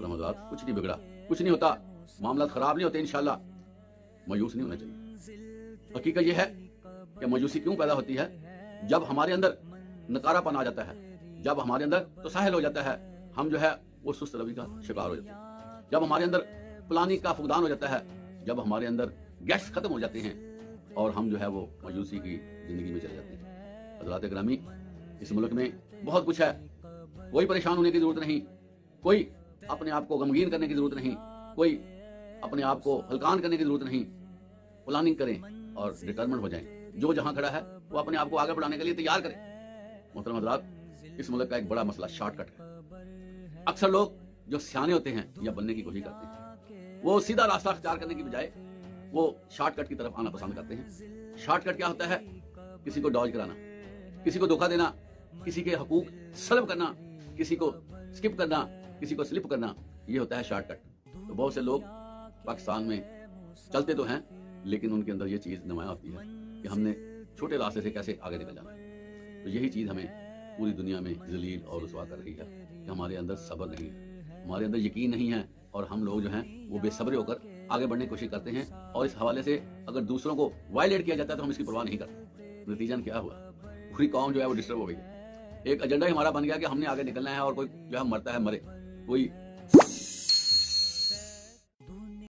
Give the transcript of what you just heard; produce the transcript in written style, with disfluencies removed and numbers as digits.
मोहतरम हज़रात, कुछ नहीं बिगड़ा, कुछ नहीं होता, मामला खराब नहीं होते इंशाल्लाह। मायूस नहीं होना चाहिए। हकीकत यह है कि मायूसी क्यों पैदा होती है? जब हमारे अंदर नकारापन आ जाता है, जब हमारे अंदर तसाहिल हो जाता है, हम जो है वो सुस्त रवि का शिकार हो जाते हैं, जब हमारे अंदर प्लानिंग का फुकदान हो जाता है, जब हमारे अंदर गैस खत्म हो जाते हैं और हम जो है वो मायूसी की जिंदगी में चले जाते हैं। हज़रात ग्रामी, इस मुल्क में बहुत कुछ है, कोई परेशान होने की जरूरत नहीं, कोई अपने आप को गमगीन करने की जरूरत नहीं, कोई अपने आप को हल्कान करने की जरूरत नहीं। प्लानिंग करें और डिटरमिन हो जाएं। जो जहां खड़ा है वो अपने आप को आगे बढ़ाने के लिए तैयार करें। मोहतरम हज़रात, इस मुल्क का एक बड़ा मसला शॉर्टकट है। अक्सर लोग जो सियाने होते हैं या बनने की कोशिश करते हैं, वो सीधा रास्ता अख्तियार करने की बजाय वो शॉर्टकट की तरफ आना पसंद करते हैं। शॉर्टकट क्या होता है? किसी को डॉज कराना, किसी को धोखा देना, किसी के हकूक सल्ब करना, किसी को स्किप करना, किसी को स्लिप करना, ये होता है शॉर्टकट। तो बहुत से लोग पाकिस्तान में चलते तो हैं, लेकिन उनके अंदर ये चीज़ नुमायां होती है कि हमने छोटे रास्ते से कैसे आगे निकल जाना है। तो यही चीज़ हमें पूरी दुनिया में जलील और रुसवा कर रही है कि हमारे अंदर सब्र नहीं है, हमारे अंदर यकीन नहीं है, और हम लोग जो हैं वो बेसब्रे होकर आगे बढ़ने की कोशिश करते हैं। और इस हवाले से अगर दूसरों को वायलेट किया जाता है तो हम इसकी परवाह नहीं करते। नतीजा क्या हुआ? पूरी कौम जो है वो डिस्टर्ब हो गई। एक एजेंडा ही हमारा बन गया कि हमने आगे निकलना है, और कोई जो है मरता है मरे, कोई